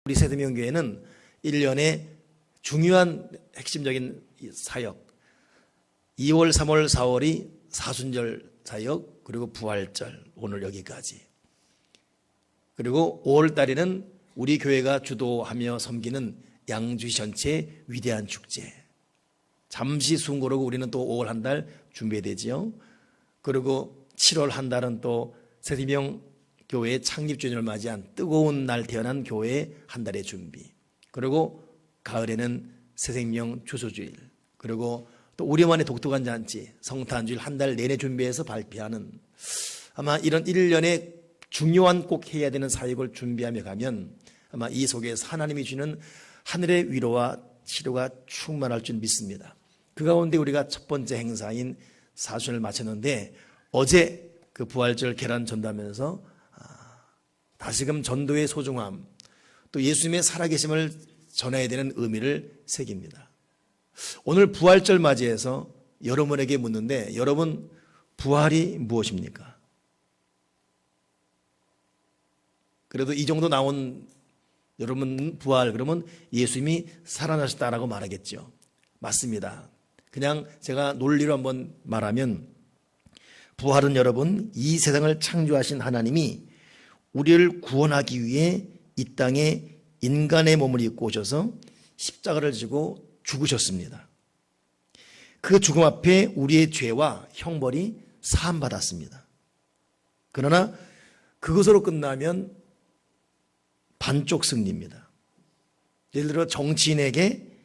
우리 세대명교회는 1년에 중요한 핵심적인 사역, 2월, 3월, 4월이 사순절 사역, 그리고 부활절, 오늘 여기까지. 그리고 5월 달에는 우리 교회가 주도하며 섬기는 양주시 전체 위대한 축제. 잠시 숨 고르고 우리는 또 5월 한 달 준비되지요. 그리고 7월 한 달은 또 세대명 교회의 창립주년을 맞이한 뜨거운 날 태어난 교회의 한 달의 준비. 그리고 가을에는 새생명 추수주일. 그리고 또 우리만의 독특한 잔치, 성탄주일 한 달 내내 준비해서 발표하는, 아마 이런 1년에 중요한 꼭 해야 되는 사역을 준비하며 가면 아마 이 속에서 하나님이 주는 하늘의 위로와 치료가 충만할 줄 믿습니다. 그 가운데 우리가 첫 번째 행사인 사순을 마쳤는데, 어제 그 부활절 계란 전도하면서 다시금 전도의 소중함, 또 예수님의 살아계심을 전해야 되는 의미를 새깁니다. 오늘 부활절 맞이해서 여러분에게 묻는데, 여러분 부활이 무엇입니까? 그래도 이 정도 나온 여러분 부활 그러면 예수님이 살아나셨다라고 말하겠죠. 맞습니다. 그냥 제가 논리로 한번 말하면, 부활은 여러분 이 세상을 창조하신 하나님이 우리를 구원하기 위해 이 땅에 인간의 몸을 입고 오셔서 십자가를 지고 죽으셨습니다. 그 죽음 앞에 우리의 죄와 형벌이 사함받았습니다. 그러나 그것으로 끝나면 반쪽 승리입니다. 예를 들어 정치인에게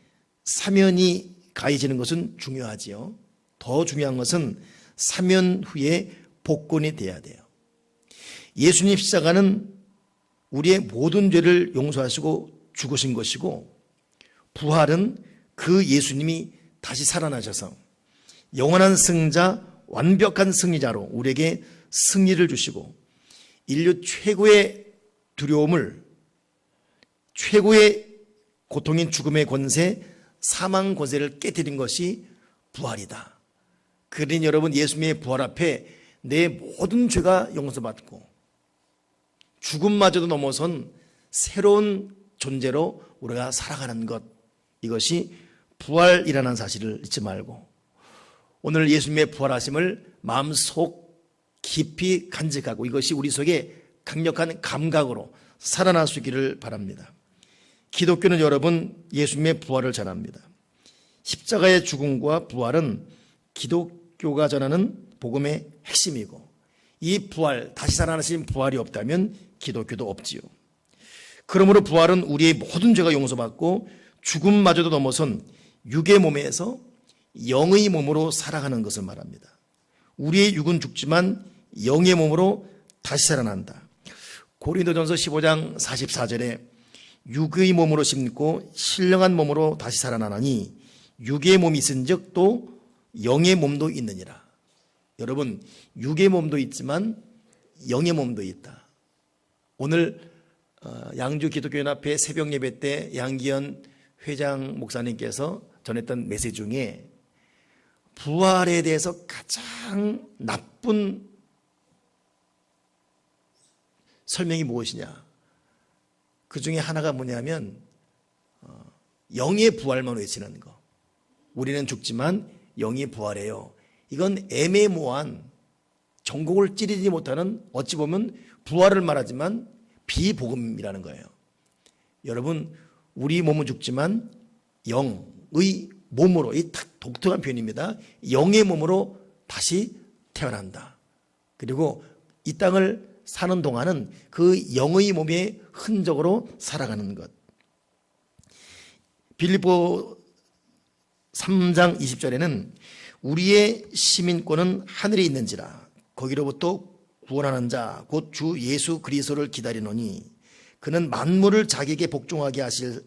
사면이 가해지는 것은 중요하지요. 더 중요한 것은 사면 후에 복권이 돼야 돼요. 예수님 십자가는 우리의 모든 죄를 용서하시고 죽으신 것이고, 부활은 그 예수님이 다시 살아나셔서 영원한 승자, 완벽한 승리자로 우리에게 승리를 주시고, 인류 최고의 두려움을, 최고의 고통인 죽음의 권세, 사망 권세를 깨뜨린 것이 부활이다. 그러니 여러분, 예수님의 부활 앞에 내 모든 죄가 용서받고 죽음마저도 넘어선 새로운 존재로 우리가 살아가는 것, 이것이 부활이라는 사실을 잊지 말고 오늘 예수님의 부활하심을 마음속 깊이 간직하고 이것이 우리 속에 강력한 감각으로 살아날 수 있기를 바랍니다. 기독교는 여러분 예수님의 부활을 전합니다. 십자가의 죽음과 부활은 기독교가 전하는 복음의 핵심이고, 이 부활, 다시 살아나신 부활이 없다면 기독교도 없지요. 그러므로 부활은 우리의 모든 죄가 용서받고 죽음마저도 넘어선 육의 몸에서 영의 몸으로 살아가는 것을 말합니다. 우리의 육은 죽지만 영의 몸으로 다시 살아난다. 고린도전서 15장 44절에 육의 몸으로 심고 신령한 몸으로 다시 살아나니 육의 몸이 있은즉 또 영의 몸도 있느니라. 여러분, 육의 몸도 있지만 영의 몸도 있다. 오늘 양주 기독교연합회 새벽 예배 때 양기현 회장 목사님께서 전했던 메시지 중에 부활에 대해서 가장 나쁜 설명이 무엇이냐, 그 중에 하나가 뭐냐면 영의 부활만 외치는 거. 우리는 죽지만 영이 부활해요. 이건 애매모호한, 전곡을 찌르지 못하는, 어찌 보면 부활을 말하지만 비복음이라는 거예요. 여러분, 우리 몸은 죽지만 영의 몸으로, 이 독특한 표현입니다. 영의 몸으로 다시 태어난다. 그리고 이 땅을 사는 동안은 그 영의 몸의 흔적으로 살아가는 것. 빌립보 3장 20절에는 우리의 시민권은 하늘에 있는지라 거기로부터 구원하는 자 곧 주 예수 그리스도를 기다리노니 그는 만물을 자기에게 복종하게 하실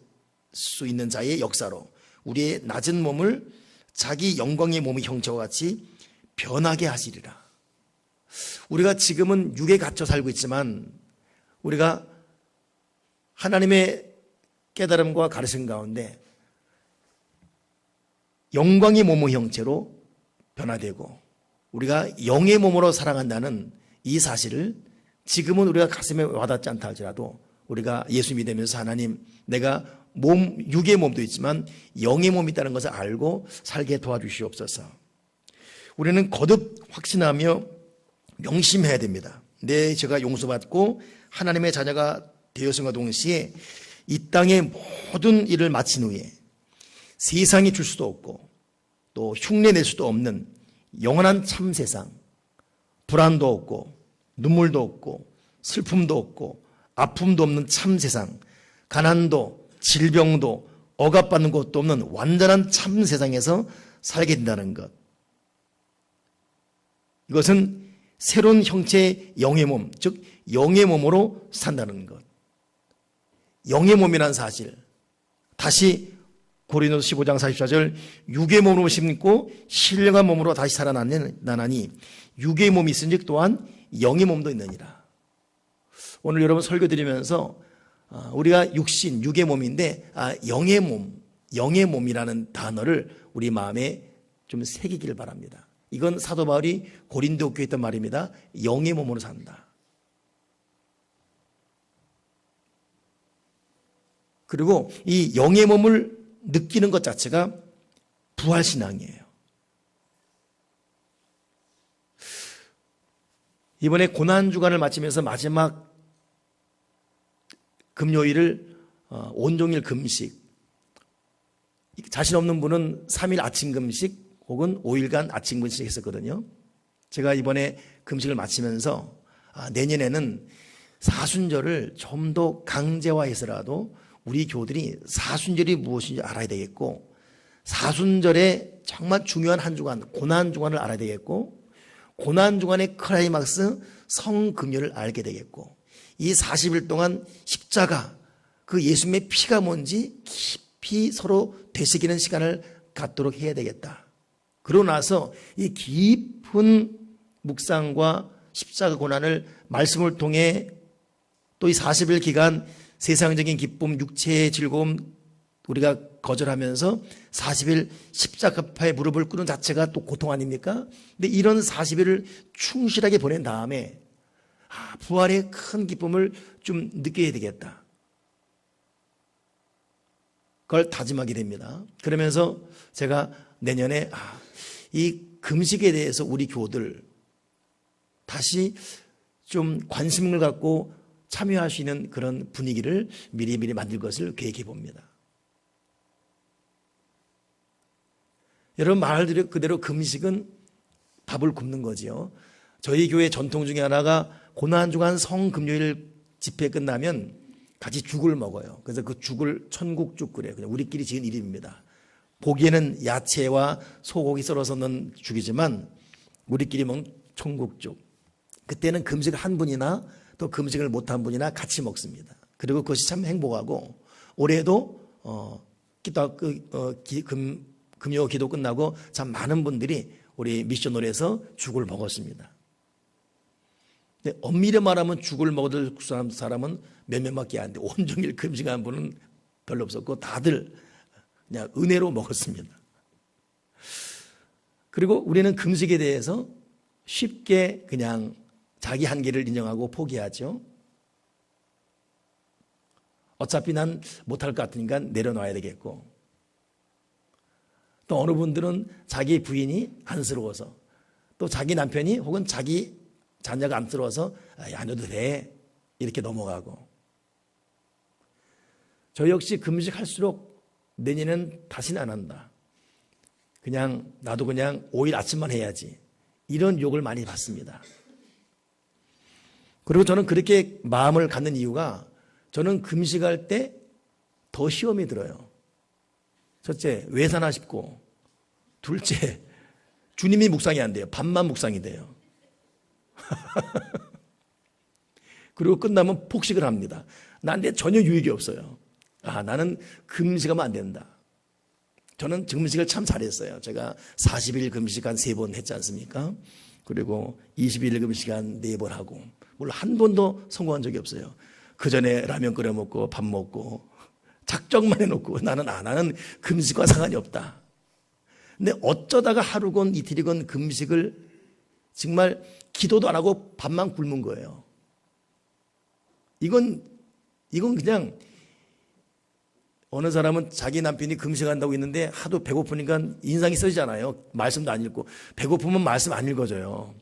수 있는 자의 역사로 우리의 낮은 몸을 자기 영광의 몸의 형체와 같이 변하게 하시리라. 우리가 지금은 육에 갇혀 살고 있지만 우리가 하나님의 깨달음과 가르침 가운데 영광의 몸의 형체로 변화되고 우리가 영의 몸으로 살아간다는 이 사실을 지금은 우리가 가슴에 와닿지 않다 할지라도 우리가 예수 믿으면서 하나님, 내가 육의 몸도 있지만 영의 몸이 있다는 것을 알고 살게 도와주시옵소서. 우리는 거듭 확신하며 명심해야 됩니다. 내 죄가 용서받고 하나님의 자녀가 되었음과 동시에 이 땅의 모든 일을 마친 후에 세상이 줄 수도 없고 또 흉내낼 수도 없는 영원한 참 세상, 불안도 없고 눈물도 없고 슬픔도 없고 아픔도 없는 참 세상, 가난도 질병도 억압받는 것도 없는 완전한 참 세상에서 살게 된다는 것. 이것은 새로운 형체의 영의 몸, 즉 영의 몸으로 산다는 것. 영의 몸이라는 사실. 다시 고린도서 15장 44절, 육의 몸으로 심고 신령한 몸으로 다시 살아나니 육의 몸이 있은즉 또한 영의 몸도 있느니라. 오늘 여러분 설교 드리면서 우리가 육신, 육의 몸인데 영의 몸이라는 단어를 우리 마음에 좀 새기길 바랍니다. 이건 사도 바울이 고린도 교회에 했던 말입니다. 영의 몸으로 산다. 그리고 이 영의 몸을 느끼는 것 자체가 부활신앙이에요. 이번에 고난주간을 마치면서 마지막 금요일을 온종일 금식, 자신 없는 분은 3일 아침 금식 혹은 5일간 아침 금식 했었거든요. 제가 이번에 금식을 마치면서 내년에는 사순절을 좀 더 강제화해서라도 우리 교우들이 사순절이 무엇인지 알아야 되겠고, 사순절에 정말 중요한 한 주간, 고난주간을 알아야 되겠고, 고난주간의 클라이막스 성금요를 알게 되겠고, 이 40일 동안 십자가, 그 예수님의 피가 뭔지 깊이 서로 되새기는 시간을 갖도록 해야 되겠다. 그러고 나서 이 깊은 묵상과 십자가 고난을 말씀을 통해 또 이 40일 기간 세상적인 기쁨, 육체의 즐거움 우리가 거절하면서 40일 십자가파에 무릎을 꿇는 자체가 또 고통 아닙니까? 근데 이런 40일을 충실하게 보낸 다음에 부활의 큰 기쁨을 좀 느껴야 되겠다. 그걸 다짐하게 됩니다. 그러면서 제가 내년에 이 금식에 대해서 우리 교우들 다시 좀 관심을 갖고 참여할 수 있는 그런 분위기를 미리 만들 것을 계획해 봅니다. 여러분 말 그대로 금식은 밥을 굶는 거지요. 저희 교회 전통 중에 하나가 고난주간 성금요일 집회 끝나면 같이 죽을 먹어요. 그래서 그 죽을 천국죽 그래요. 그냥 우리끼리 지은 이름입니다. 보기에는 야채와 소고기 썰어서 넣은 죽이지만 우리끼리 먹는 천국죽. 그때는 금식을 한 분이나 또 금식을 못한 분이나 같이 먹습니다. 그리고 그것이 참 행복하고, 올해도 금요 기도 끝나고 참 많은 분들이 우리 미션홀에서 죽을 먹었습니다. 근데 엄밀히 말하면 죽을 먹을 사람은 몇 명밖에 안 돼. 온종일 금식한 분은 별로 없었고 다들 그냥 은혜로 먹었습니다. 그리고 우리는 금식에 대해서 쉽게 그냥 자기 한계를 인정하고 포기하죠. 어차피 난 못할 것 같으니까 내려놔야 되겠고, 또 어느 분들은 자기 부인이 안쓰러워서, 또 자기 남편이 혹은 자기 자녀가 안쓰러워서 안 해도 돼 이렇게 넘어가고, 저 역시 금식할수록 내년에는 다시는 안 한다, 그냥 나도 그냥 5일 아침만 해야지, 이런 욕을 많이 받습니다. 그리고 저는 그렇게 마음을 갖는 이유가, 저는 금식할 때 더 시험이 들어요. 첫째, 왜 사나 싶고, 둘째, 주님이 묵상이 안 돼요. 밥만 묵상이 돼요. 그리고 끝나면 폭식을 합니다. 나한테 전혀 유익이 없어요. 나는 금식하면 안 된다. 저는 금식을 참 잘했어요. 제가 40일 금식 한 3번 했지 않습니까? 그리고 21일 금식 한 4번 하고, 물론 한 번도 성공한 적이 없어요. 그 전에 라면 끓여 먹고 밥 먹고 작정만 해놓고 나는 금식과 상관이 없다. 근데 어쩌다가 하루건 이틀이건 금식을 정말 기도도 안 하고 밥만 굶은 거예요. 이건 이건 그냥 어느 사람은 자기 남편이 금식한다고 있는데 하도 배고프니까 인상이 써지잖아요. 말씀도 안 읽고. 배고프면 말씀 안 읽어줘요.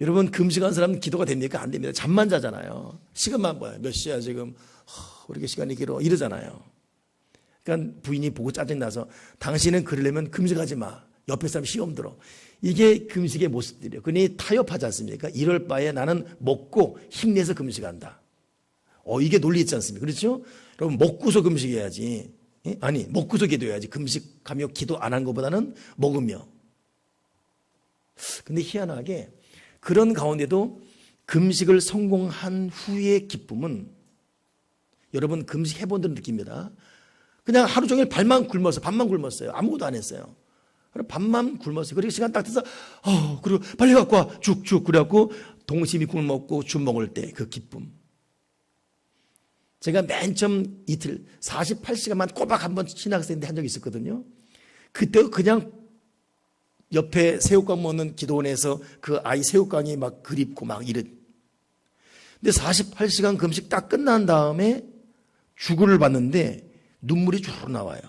여러분, 금식한 사람은 기도가 됩니까? 안 됩니다. 잠만 자잖아요. 시간만 봐요. 몇 시야 지금. 왜 이렇게 시간이 길어? 이러잖아요. 그러니까 부인이 보고 짜증나서 당신은 그러려면 금식하지 마. 옆에 사람 시험 들어. 이게 금식의 모습들이에요. 그러니 타협하지 않습니까? 이럴 바에 나는 먹고 힘내서 금식한다. 이게 논리 있지 않습니까? 그렇죠? 여러분, 먹고서 금식해야지. 아니, 먹고서 기도해야지. 금식하며 기도 안 한 것보다는 먹으며. 근데 희한하게 그런 가운데도 금식을 성공한 후의 기쁨은 여러분 금식해본 분들은 느낍니다. 그냥 하루 종일 밥만 굶었어요. 아무것도 안 했어요. 밥만 굶었어요. 그리고 시간 딱 돼서 그리고 빨리 갖고 와. 죽. 그래갖고 동심이 국을 먹고 죽 먹을 때 그 기쁨. 제가 맨 처음 이틀 48시간만 꼬박 한번 신학생인데 한 적이 있었거든요. 그때 그냥 옆에 새우깡 먹는 기도원에서 그 아이 새우깡이 막 그립고 막 이런. 근데 48시간 금식 딱 끝난 다음에 죽을 봤는데 눈물이 주르르 나와요.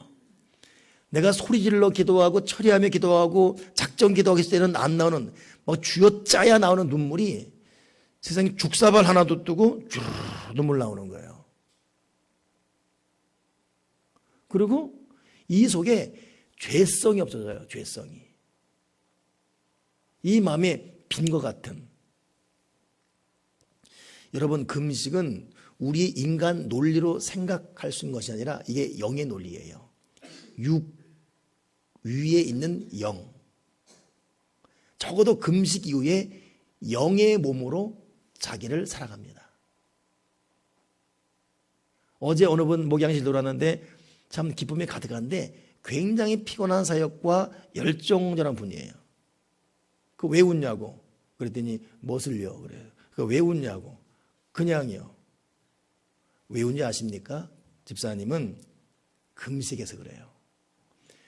내가 소리질러 기도하고 처리하며 기도하고 작정 기도하고 있을 때는 안 나오는 쥐어짜야 나오는 눈물이 세상에 죽사발 하나도 뜨고 주르르 눈물 나오는 거예요. 그리고 이 속에 죄성이 없어져요. 죄성이. 이 마음에 빈 것 같은. 여러분, 금식은 우리 인간 논리로 생각할 수 있는 것이 아니라 이게 영의 논리예요. 위에 있는 영. 적어도 금식 이후에 영의 몸으로 자기를 살아갑니다. 어제 어느 분 목양실 돌았는데 참 기쁨이 가득한데 굉장히 피곤한 사역과 열정적인 분이에요. 그 왜 웃냐고 그랬더니 무엇을요? 그래요. 그 왜 웃냐고. 그냥요. 왜 웃는지 아십니까? 집사님은 금식해서 그래요.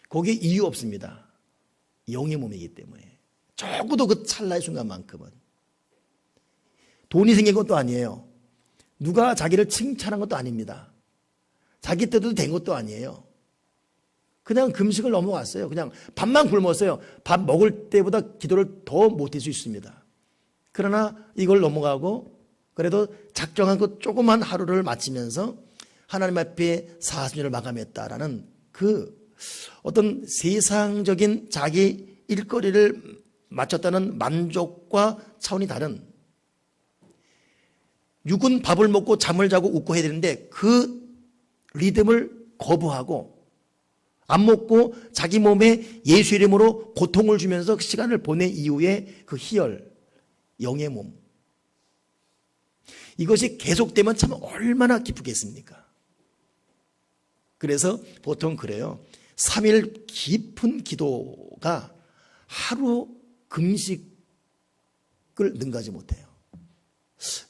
거기에 이유 없습니다. 영의 몸이기 때문에. 적어도 그 찰나의 순간만큼은. 돈이 생긴 것도 아니에요. 누가 자기를 칭찬한 것도 아닙니다. 자기 뜻도 된 것도 아니에요. 그냥 금식을 넘어갔어요. 그냥 밥만 굶었어요. 밥 먹을 때보다 기도를 더 못할 수 있습니다. 그러나 이걸 넘어가고 그래도 작정한 그 조그만 하루를 마치면서 하나님 앞에 40년을 마감했다라는 그 어떤 세상적인 자기 일거리를 마쳤다는 만족과 차원이 다른, 육은 밥을 먹고 잠을 자고 웃고 해야 되는데 그 리듬을 거부하고 안 먹고 자기 몸에 예수 이름으로 고통을 주면서 그 시간을 보낸 이후에 그 희열, 영의 몸, 이것이 계속되면 참 얼마나 기쁘겠습니까? 그래서 보통 그래요. 3일 깊은 기도가 하루 금식을 능가하지 못해요.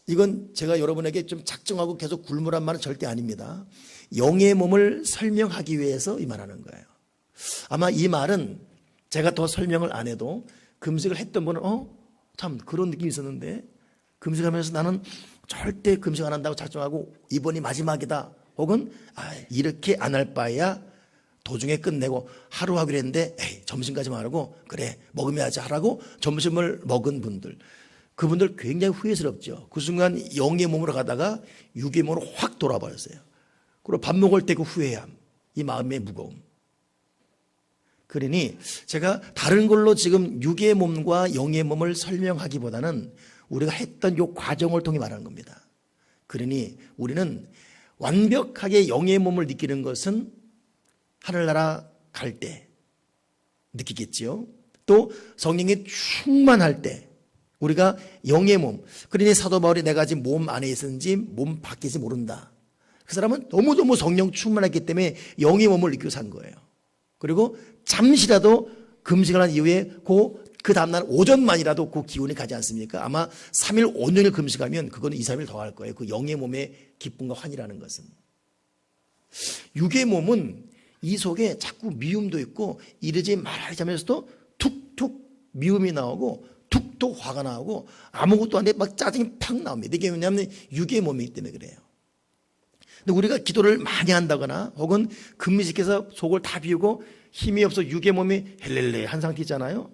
이건 제가 여러분에게 좀 작정하고 계속 굶으란 말은 절대 아닙니다. 영의 몸을 설명하기 위해서 이 말하는 거예요. 아마 이 말은 제가 더 설명을 안 해도 금식을 했던 분은 참 그런 느낌이 있었는데 금식하면서 나는 절대 금식 안 한다고 작정하고 이번이 마지막이다. 혹은 이렇게 안 할 바에야 도중에 끝내고 하루 하기로 했는데 점심까지 말고 그래 먹으면야지 하라고 점심을 먹은 분들, 그분들 굉장히 후회스럽죠. 그 순간 영의 몸으로 가다가 육의 몸으로 확 돌아버렸어요. 그리고 밥 먹을 때 그 후회함, 이 마음의 무거움. 그러니 제가 다른 걸로 지금 육의 몸과 영의 몸을 설명하기보다는 우리가 했던 이 과정을 통해 말하는 겁니다. 그러니 우리는 완벽하게 영의 몸을 느끼는 것은 하늘나라 갈 때 느끼겠지요. 또 성령이 충만할 때 우리가 영의 몸, 그러니 사도 바울이 내가 아직 몸 안에 있었는지 몸 밖인지 모른다. 그 사람은 너무너무 성령 충만했기 때문에 영의 몸을 느끼고 산 거예요. 그리고 잠시라도 금식을 한 이후에 그 다음날 오전만이라도 그 기운이 가지 않습니까? 아마 3일 5년을 금식하면 그거는 2, 3일 더 할 거예요. 그 영의 몸의 기쁨과 환희라는 것은. 육의 몸은 이 속에 자꾸 미움도 있고 이러지 말아야지 하면서도 툭툭 미움이 나오고 툭툭 화가 나오고 아무것도 안 돼 막 짜증이 팍 나옵니다. 이게 왜냐하면 육의 몸이기 때문에 그래요. 근데 우리가 기도를 많이 한다거나 혹은 금식해서 속을 다 비우고 힘이 없어 육의 몸이 헬렐레 한 상태잖아요.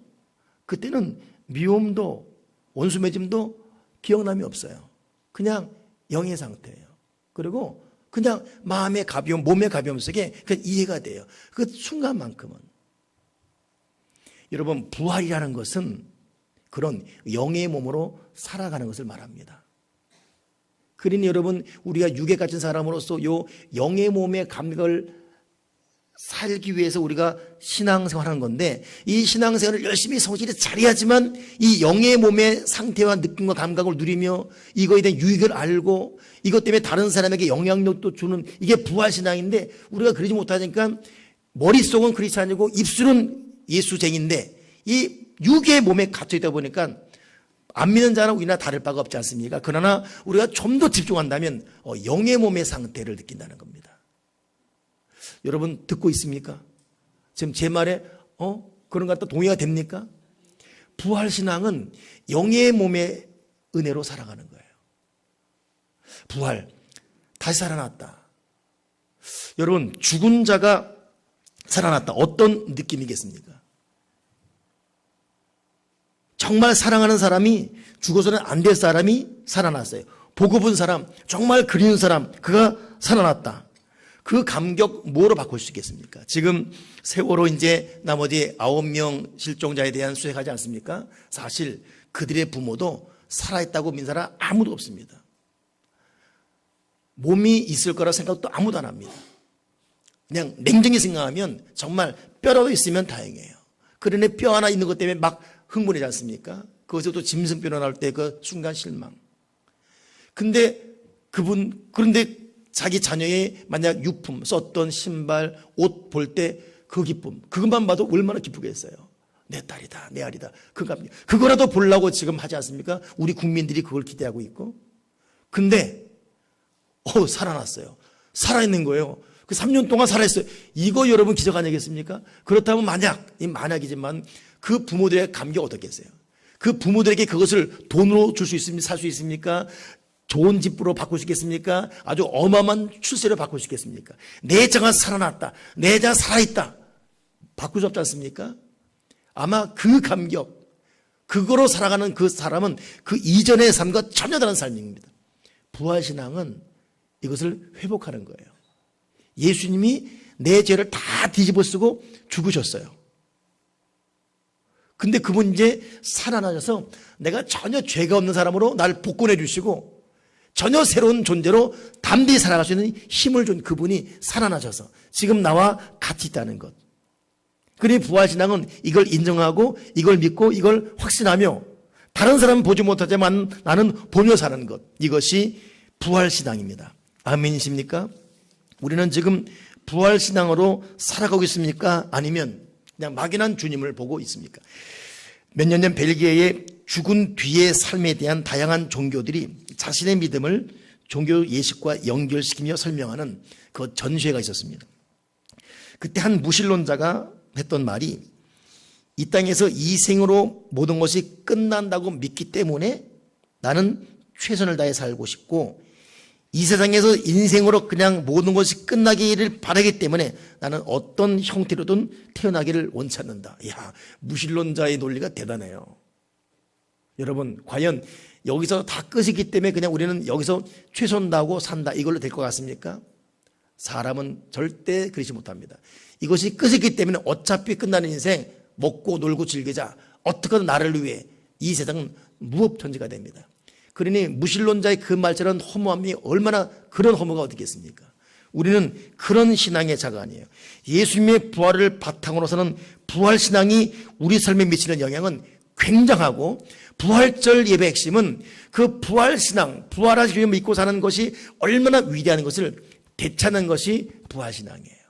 그때는 미움도 원수 맺음도 기억남이 없어요. 그냥 영의 상태예요. 그리고 그냥 마음의 가벼움, 몸의 가벼움 속에 그냥 이해가 돼요. 그 순간만큼은. 여러분, 부활이라는 것은 그런 영의 몸으로 살아가는 것을 말합니다. 그러니 여러분, 우리가 육에 갇힌 사람으로서 요 영의 몸의 감각을 살기 위해서 우리가 신앙생활하는 건데, 이 신앙생활을 열심히 성실히 잘해야지만 이 영의 몸의 상태와 느낌과 감각을 누리며 이거에 대한 유익을 알고 이것 때문에 다른 사람에게 영향력도 주는, 이게 부활신앙인데 우리가 그러지 못하니까 머릿속은 크리스찬이고 입술은 예수쟁인데 이 육의 몸에 갇혀있다 보니까 안 믿는 자는 우리나 다를 바가 없지 않습니까? 그러나 우리가 좀 더 집중한다면 영의 몸의 상태를 느낀다는 겁니다. 여러분 듣고 있습니까? 지금 제 말에 그런 것 같다 동의가 됩니까? 부활신앙은 영의 몸의 은혜로 살아가는 거예요. 부활, 다시 살아났다. 여러분, 죽은 자가 살아났다. 어떤 느낌이겠습니까? 정말 사랑하는 사람이, 죽어서는 안 될 사람이 살아났어요. 보고 본 사람, 정말 그리운 사람, 그가 살아났다. 그 감격 뭐로 바꿀 수 있겠습니까? 지금 세월호 이제 나머지 9명 실종자에 대한 수색하지 않습니까? 사실 그들의 부모도 살아있다고 믿는 사람 아무도 없습니다. 몸이 있을 거라 생각도 아무도 안 합니다. 그냥 냉정히 생각하면 정말 뼈라도 있으면 다행이에요. 그러네 뼈 하나 있는 것 때문에 막 흥분하지 않습니까? 거기서 또 짐승뼈가 나올 때 그 순간 실망. 그런데 자기 자녀의 만약 유품, 썼던 신발, 옷 볼 때 그 기쁨, 그것만 봐도 얼마나 기쁘겠어요. 내 딸이다, 내 아리다. 그거라도 보려고 지금 하지 않습니까? 우리 국민들이 그걸 기대하고 있고. 근데 살아났어요. 살아있는 거예요. 그 3년 동안 살아있어요. 이거 여러분 기적 아니겠습니까? 그렇다면 만약이지만 그 부모들의 감격 어떻겠어요? 그 부모들에게 그것을 돈으로 줄 수 있습니까? 살 수 있습니까? 좋은 집으로 바꿀 수 있겠습니까? 아주 어마어마한 출세로 바꿀 수 있겠습니까? 내 자가 살아났다. 내 자가 살아있다. 바꿀 수 없지 않습니까? 아마 그 감격, 그거로 살아가는 그 사람은 그 이전의 삶과 전혀 다른 삶입니다. 부활신앙은 이것을 회복하는 거예요. 예수님이 내 죄를 다 뒤집어 쓰고 죽으셨어요. 근데 그분 이제 살아나셔서 내가 전혀 죄가 없는 사람으로 날 복권해 주시고 전혀 새로운 존재로 담대히 살아갈 수 있는 힘을 준 그분이 살아나셔서 지금 나와 같이 있다는 것. 그러니 부활신앙은 이걸 인정하고 이걸 믿고 이걸 확신하며 다른 사람은 보지 못하지만 나는 보며 사는 것. 이것이 부활신앙입니다. 아멘이십니까? 우리는 지금 부활신앙으로 살아가고 있습니까? 아니면 그냥 막연한 주님을 보고 있습니까? 몇 년 전 벨기에의 죽은 뒤의 삶에 대한 다양한 종교들이 자신의 믿음을 종교 예식과 연결시키며 설명하는 그 전시회가 있었습니다. 그때 한 무신론자가 했던 말이 이 땅에서 이 생으로 모든 것이 끝난다고 믿기 때문에 나는 최선을 다해 살고 싶고 이 세상에서 인생으로 그냥 모든 것이 끝나기를 바라기 때문에 나는 어떤 형태로든 태어나기를 원치 않는다. 이야, 무신론자의 논리가 대단해요. 여러분, 과연 여기서 다 끝이기 때문에 그냥 우리는 여기서 최선 다하고 산다, 이걸로 될 것 같습니까? 사람은 절대 그러지 못합니다. 이것이 끝이기 때문에 어차피 끝나는 인생 먹고 놀고 즐기자, 어떻게든 나를 위해 이 세상은 무법천지가 됩니다. 그러니 무신론자의 그 말처럼 허무함이 얼마나, 그런 허무가 어디겠습니까? 우리는 그런 신앙의 자가 아니에요. 예수님의 부활을 바탕으로서는 부활신앙이 우리 삶에 미치는 영향은 굉장하고, 부활절 예배 핵심은 그 부활신앙, 부활하시며 믿고 사는 것이 얼마나 위대한 것을 되찾는 것이 부활신앙이에요.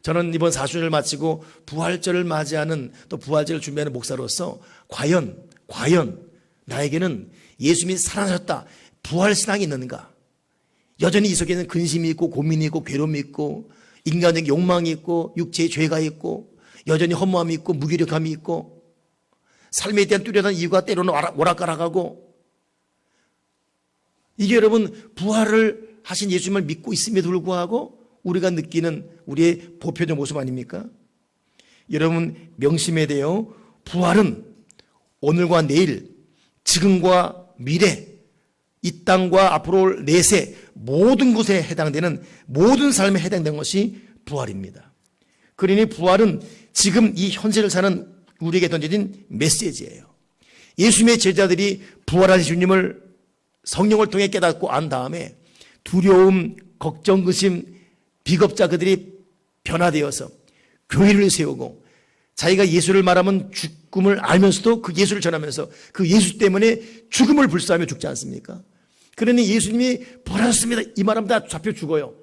저는 이번 사순을 마치고 부활절을 맞이하는, 또 부활절을 준비하는 목사로서 과연 나에게는 예수님이 살아나셨다, 부활신앙이 있는가? 여전히 이 속에는 근심이 있고 고민이 있고 괴로움이 있고 인간적 욕망이 있고 육체의 죄가 있고 여전히 허무함이 있고 무기력함이 있고 삶에 대한 뚜렷한 이유가 때로는 오락가락하고, 이게 여러분 부활을 하신 예수님을 믿고 있음에도 불구하고 우리가 느끼는 우리의 보편적 모습 아닙니까? 여러분 명심해야 돼요. 부활은 오늘과 내일, 지금과 미래, 이 땅과 앞으로 올 내세 모든 곳에 해당되는 모든 삶에 해당되는 것이 부활입니다. 그러니 부활은 지금 이 현세를 사는 우리에게 던져진 메시지예요. 예수님의 제자들이 부활하신 주님을 성령을 통해 깨닫고 안 다음에 두려움, 걱정, 의심, 비겁자 그들이 변화되어서 교회를 세우고 자기가 예수를 말하면 죽음을 알면서도 그 예수를 전하면서 그 예수 때문에 죽음을 불사하며 죽지 않습니까? 그러니 예수님이 부활하셨습니다 이 말하면 다 잡혀 죽어요.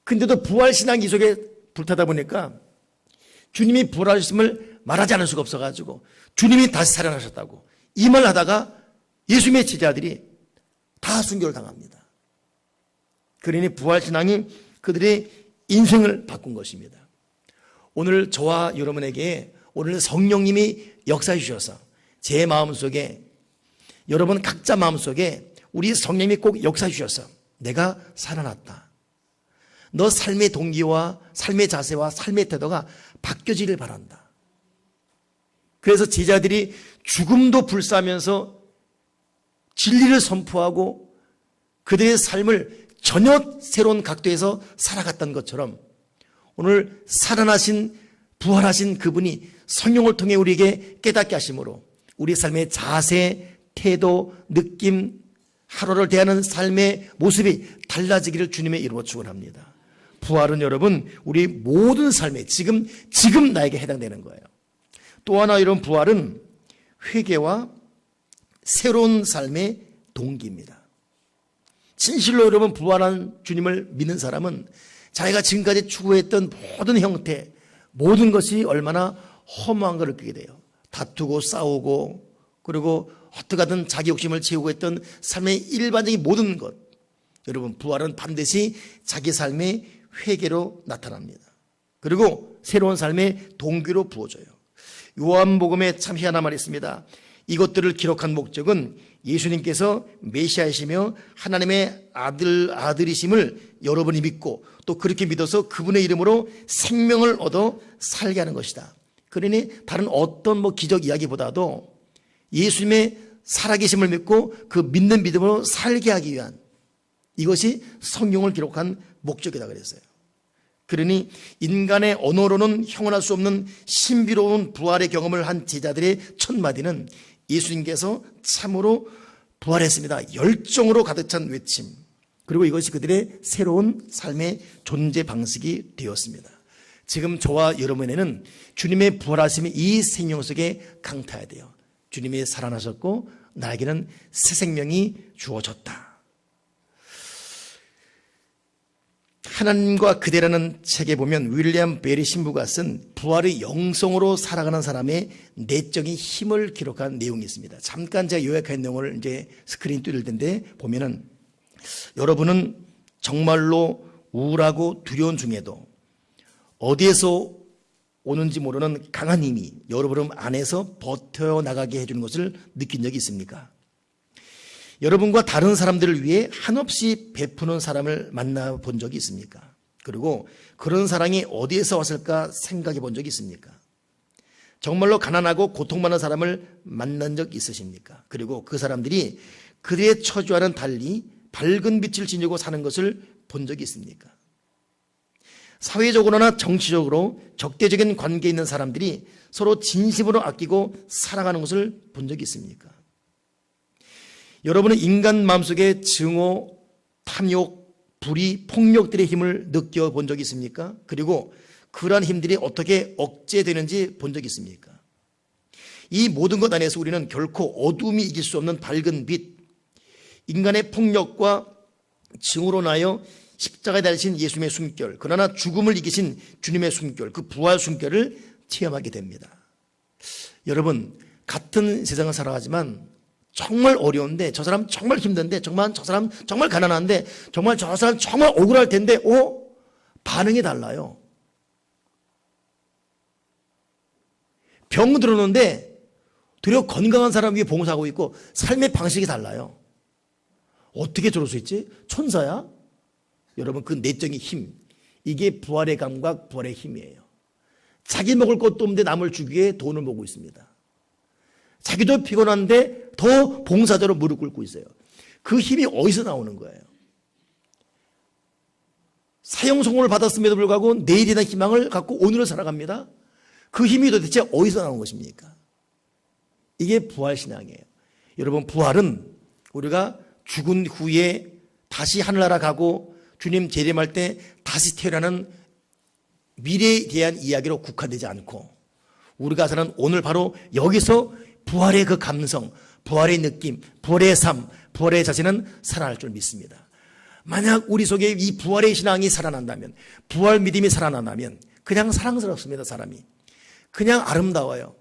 근데도 부활신앙 이 속에 불타다 보니까 주님이 부활하셨음을 말하지 않을 수가 없어가지고 주님이 다시 살아나셨다고 이 말 하다가 예수님의 제자들이 다 순교를 당합니다. 그러니 부활신앙이 그들의 인생을 바꾼 것입니다. 오늘 저와 여러분에게 오늘 성령님이 역사해 주셔서 제 마음속에 여러분 각자 마음속에 우리 성령님이 꼭 역사해 주셔서 내가 살아났다. 너 삶의 동기와 삶의 자세와 삶의 태도가 바뀌어지길 바란다. 그래서 제자들이 죽음도 불사하면서 진리를 선포하고 그들의 삶을 전혀 새로운 각도에서 살아갔던 것처럼 오늘 살아나신 부활하신 그분이 성령을 통해 우리에게 깨닫게 하심으로 우리 삶의 자세, 태도, 느낌, 하루를 대하는 삶의 모습이 달라지기를 주님의 이름으로 축원합니다. 부활은 여러분 우리 모든 삶에 지금 나에게 해당되는 거예요. 또 하나 이런 부활은 회개와 새로운 삶의 동기입니다. 진실로 여러분 부활한 주님을 믿는 사람은 자기가 지금까지 추구했던 모든 형태, 모든 것이 얼마나 허무한 걸 느끼게 돼요. 다투고 싸우고 그리고 어떻게 하든 자기 욕심을 채우고 했던 삶의 일반적인 모든 것. 여러분 부활은 반드시 자기 삶의 회개로 나타납니다. 그리고 새로운 삶의 동기로 부어져요. 요한복음에 참 희한한 말이 있습니다. 이것들을 기록한 목적은 예수님께서 메시아이시며 하나님의 아들이심을 여러분이 믿고 또 그렇게 믿어서 그분의 이름으로 생명을 얻어 살게 하는 것이다. 그러니 다른 어떤 기적 이야기보다도 예수님의 살아계심을 믿고 그 믿는 믿음으로 살게 하기 위한 이것이 성경을 기록한 목적이다 그랬어요. 그러니 인간의 언어로는 형언할 수 없는 신비로운 부활의 경험을 한 제자들의 첫 마디는 예수님께서 참으로 부활했습니다. 열정으로 가득 찬 외침. 그리고 이것이 그들의 새로운 삶의 존재 방식이 되었습니다. 지금 저와 여러분에는 주님의 부활하심이 이 생명 속에 강타해야 돼요. 주님이 살아나셨고 나에게는 새 생명이 주어졌다. 하나님과 그대라는 책에 보면 윌리엄 베리 신부가 쓴 부활의 영성으로 살아가는 사람의 내적인 힘을 기록한 내용이 있습니다. 잠깐 제가 요약한 내용을 이제 스크린 띄울 텐데 보면은 여러분은 정말로 우울하고 두려운 중에도 어디에서 오는지 모르는 강한 힘이 여러분 안에서 버텨나가게 해주는 것을 느낀 적이 있습니까? 여러분과 다른 사람들을 위해 한없이 베푸는 사람을 만나본 적이 있습니까? 그리고 그런 사랑이 어디에서 왔을까 생각해 본 적이 있습니까? 정말로 가난하고 고통받는 사람을 만난 적 있으십니까? 그리고 그 사람들이 그들의 처지와는 달리 밝은 빛을 지니고 사는 것을 본 적이 있습니까? 사회적으로나 정치적으로 적대적인 관계에 있는 사람들이 서로 진심으로 아끼고 사랑하는 것을 본 적이 있습니까? 여러분은 인간 마음속에 증오, 탐욕, 불의, 폭력들의 힘을 느껴본 적이 있습니까? 그리고 그러한 힘들이 어떻게 억제되는지 본 적이 있습니까? 이 모든 것 안에서 우리는 결코 어둠이 이길 수 없는 밝은 빛, 인간의 폭력과 증오로 인하여 십자가에 달리신 예수님의 숨결, 그러나 죽음을 이기신 주님의 숨결, 그 부활 숨결을 체험하게 됩니다. 여러분, 같은 세상을 살아가지만 정말 어려운데, 저 사람 정말 힘든데, 정말 저 사람 정말 가난한데, 정말 저 사람 정말 억울할 텐데, 반응이 달라요. 병 들었는데 되려 건강한 사람 위에 봉사하고 있고 삶의 방식이 달라요. 어떻게 저럴 수 있지? 천사야? 여러분 그 내적인 힘, 이게 부활의 감각, 부활의 힘이에요. 자기 먹을 것도 없는데 남을 주기 위해 돈을 모으고 있습니다. 자기도 피곤한데 더 봉사자로 무릎 꿇고 있어요. 그 힘이 어디서 나오는 거예요? 사형 선고를 받았음에도 불구하고 내일에 대한 희망을 갖고 오늘을 살아갑니다. 그 힘이 도대체 어디서 나온 것입니까? 이게 부활신앙이에요. 여러분, 부활은 우리가 죽은 후에 다시 하늘나라 가고 주님 재림할 때 다시 태어나는 미래에 대한 이야기로 국한되지 않고 우리가 사는 오늘 바로 여기서 부활의 그 감성, 부활의 느낌, 부활의 삶, 부활의 자세는 살아날 줄 믿습니다. 만약 우리 속에 이 부활의 신앙이 살아난다면, 부활 믿음이 살아난다면 그냥 사랑스럽습니다. 사람이 그냥 아름다워요.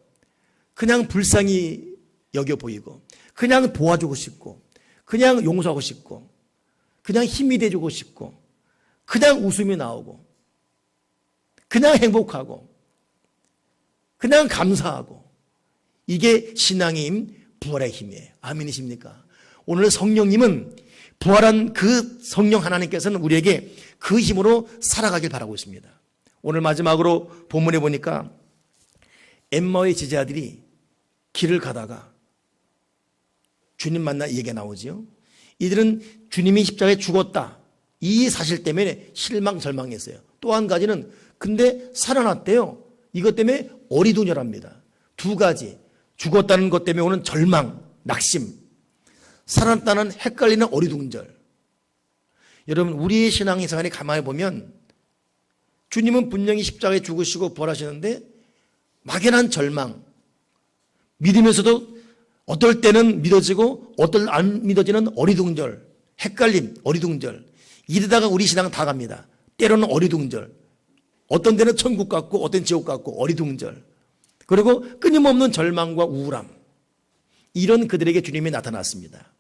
그냥 불쌍히 여겨 보이고 그냥 도와주고 싶고 그냥 용서하고 싶고 그냥 힘이 돼주고 싶고 그냥 웃음이 나오고 그냥 행복하고 그냥 감사하고, 이게 신앙의 힘, 부활의 힘이에요. 아멘이십니까? 오늘 성령님은 부활한 그 성령 하나님께서는 우리에게 그 힘으로 살아가길 바라고 있습니다. 오늘 마지막으로 본문에 보니까 엠마오의 제자들이 길을 가다가 주님 만나 얘기가 나오지요. 이들은 주님이 십자가에 죽었다, 이 사실 때문에 실망절망했어요. 또 한 가지는 근데 살아났대요. 이것 때문에 어리둥절합니다. 두 가지, 죽었다는 것 때문에 오는 절망, 낙심, 살아났다는 헷갈리는 어리둥절. 여러분, 우리의 신앙생활에 가만히 보면 주님은 분명히 십자가에 죽으시고 부활하시는데 막연한 절망, 믿으면서도 어떨 때는 믿어지고 어떨 안 믿어지는 어리둥절, 헷갈림, 어리둥절, 이러다가 우리 신앙은 다 갑니다. 때로는 어리둥절, 어떤 데는 천국 같고 어떤 데는 지옥 같고 어리둥절, 그리고 끊임없는 절망과 우울함, 이런 그들에게 주님이 나타났습니다.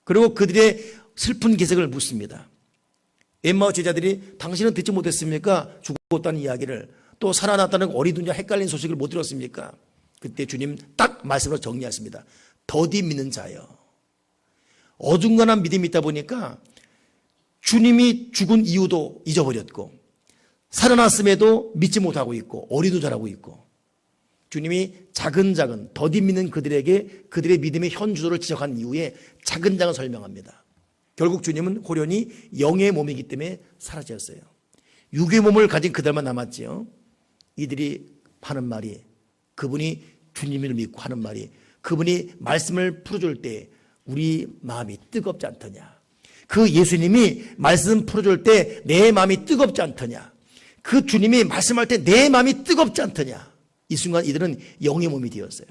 그리고 그들의 슬픈 기색을 묻습니다. 엠마오 제자들이 당신은 듣지 못했습니까? 죽었다는 이야기를, 또 살아났다는 어리둥절 헷갈린 소식을 못 들었습니까? 그때 주님 딱 말씀으로 정리하십니다. 더디 믿는 자여. 어중간한 믿음이 있다 보니까 주님이 죽은 이유도 잊어버렸고 살아났음에도 믿지 못하고 있고 어리둥절하고 있고, 주님이 차근차근 더디 믿는 그들에게 그들의 믿음의 현주소를 지적한 이후에 차근차근 설명합니다. 결국 주님은 호련히 영의 몸이기 때문에 사라졌어요. 육의 몸을 가진 그들만 남았지요. 이들이 하는 말이, 그분이 주님을 믿고 하는 말이, 그분이 말씀을 풀어줄 때 우리 마음이 뜨겁지 않더냐, 그 예수님이 말씀 풀어줄 때 내 마음이 뜨겁지 않더냐, 그 주님이 말씀할 때 내 마음이 뜨겁지 않더냐. 이 순간 이들은 영의 몸이 되었어요.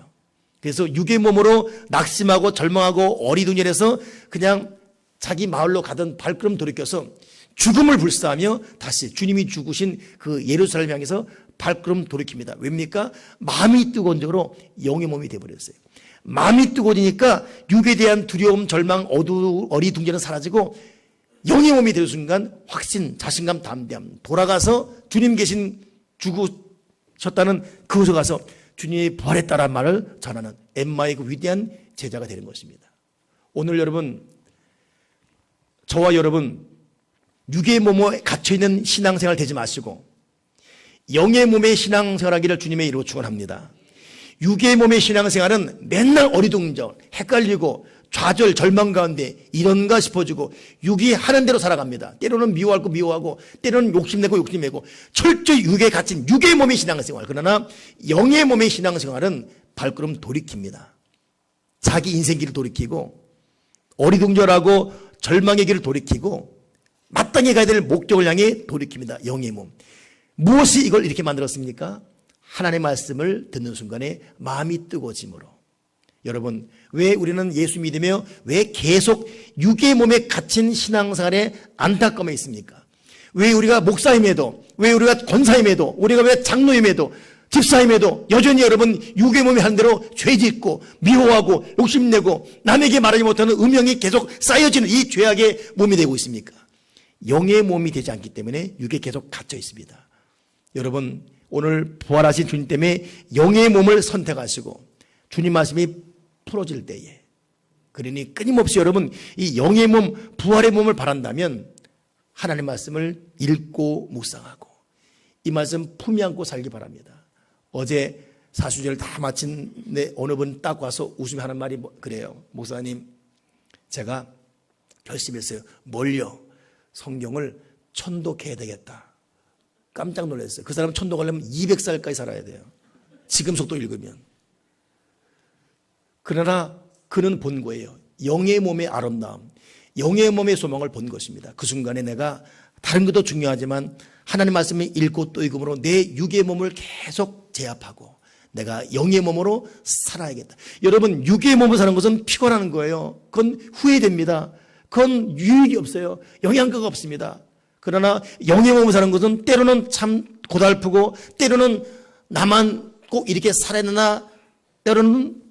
그래서 육의 몸으로 낙심하고 절망하고 어리둥절해서 그냥 자기 마을로 가던 발걸음 돌이켜서 죽음을 불사하며 다시 주님이 죽으신 그 예루살렘 향해서 발걸음 돌이킵니다. 왜입니까? 마음이 뜨거운 적으로 영의 몸이 되어버렸어요. 마음이 뜨거워지니까 육에 대한 두려움, 절망, 어리둥절은 사라지고 영의 몸이 되는 순간 확신, 자신감, 담대함, 돌아가서 주님 계신 죽으셨다는 그곳에 가서 주님이 부활했다는 말을 전하는 엠마의 그 위대한 제자가 되는 것입니다. 오늘 여러분, 저와 여러분, 육의 몸에 갇혀있는 신앙생활 되지 마시고 영의 몸의 신앙생활하기를 주님의 이름으로 축원합니다. 육의 몸의 신앙생활은 맨날 어리둥절, 헷갈리고 좌절, 절망 가운데 이런가 싶어지고 육이 하는 대로 살아갑니다. 때로는 미워하고 미워하고, 때로는 욕심내고 욕심내고, 철저히 육에 갇힌 육의 몸의 신앙생활. 그러나 영의 몸의 신앙생활은 발걸음 돌이킵니다. 자기 인생길을 돌이키고 어리둥절하고 절망의 길을 돌이키고 마땅히 가야 될 목적을 향해 돌이킵니다. 영의 몸. 무엇이 이걸 이렇게 만들었습니까? 하나님의 말씀을 듣는 순간에 마음이 뜨거워짐으로. 여러분, 왜 우리는 예수 믿으며 왜 계속 육의 몸에 갇힌 신앙생활에 안타까움이 있습니까? 왜 우리가 목사임에도, 왜 우리가 권사임에도, 우리가 왜 장로임에도, 집사임에도 여전히 여러분 육의 몸이 하는 대로 죄짓고 미워하고 욕심내고 남에게 말하지 못하는 음영이 계속 쌓여지는 이 죄악의 몸이 되고 있습니까? 영의 몸이 되지 않기 때문에 육에 계속 갇혀 있습니다. 여러분, 오늘 부활하신 주님 때문에 영의 몸을 선택하시고 주님 말씀이 풀어질 때에, 그러니 끊임없이 여러분 이 영의 몸, 부활의 몸을 바란다면 하나님 말씀을 읽고 묵상하고 이 말씀 품에 안고 살기 바랍니다. 어제 사수절을 다 마친 어느 분 딱 와서 웃으며 하는 말이 그래요. 목사님, 제가 결심했어요. 뭘요? 성경을 천독해야 되겠다. 깜짝 놀랐어요. 그 사람 천독하려면 200살까지 살아야 돼요. 지금 속도 읽으면. 그러나 그는 본 거예요. 영의 몸의 아름다움, 영의 몸의 소망을 본 것입니다. 그 순간에 내가 다른 것도 중요하지만 하나님 말씀을 읽고 또 읽음으로 내 육의 몸을 계속 제압하고 내가 영의 몸으로 살아야겠다. 여러분, 육의 몸으로 사는 것은 피곤한 거예요. 그건 후회됩니다. 그건 유익이 없어요. 영양가가 없습니다. 그러나 영의 몸으로 사는 것은 때로는 참 고달프고 때로는 나만 꼭 이렇게 살아야 되나, 때로는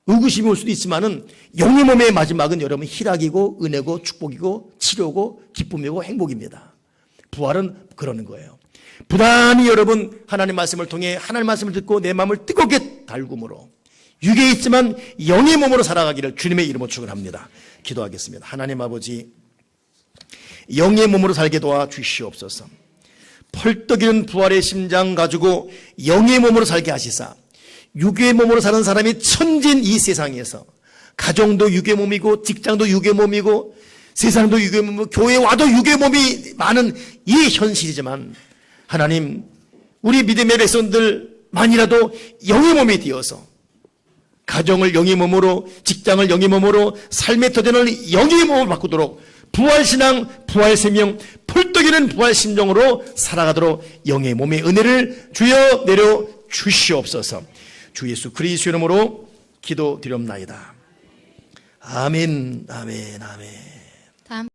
의구심이 올 수도 있지만은 영의 몸의 마지막은 여러분 희락이고 은혜고 축복이고 치료고 기쁨이고 행복입니다. 부활은 그러는 거예요. 부단히 여러분 하나님 말씀을 통해 하나님 말씀을 듣고 내 마음을 뜨겁게 달굼으로 육에 있지만 영의 몸으로 살아가기를 주님의 이름으로 축원합니다. 기도하겠습니다. 하나님 아버지, 영의 몸으로 살게 도와 주시옵소서. 펄떡이는 부활의 심장 가지고 영의 몸으로 살게 하시사 육의 몸으로 사는 사람이 천진 이 세상에서 가정도 육의 몸이고 직장도 육의 몸이고 세상도 육의 몸이고 교회에 와도 육의 몸이 많은 이 현실이지만 하나님, 우리 믿음의 백성들만이라도 영의 몸이 되어서 가정을 영의 몸으로, 직장을 영의 몸으로, 삶의 터전을 영의 몸으로 바꾸도록 부활신앙, 부활생명, 펄떡이는 부활심정으로 살아가도록 영의 몸의 은혜를 주여 내려 주시옵소서. 주 예수 그리스도 이름으로 기도드렸나이다. 아멘, 아멘, 아멘.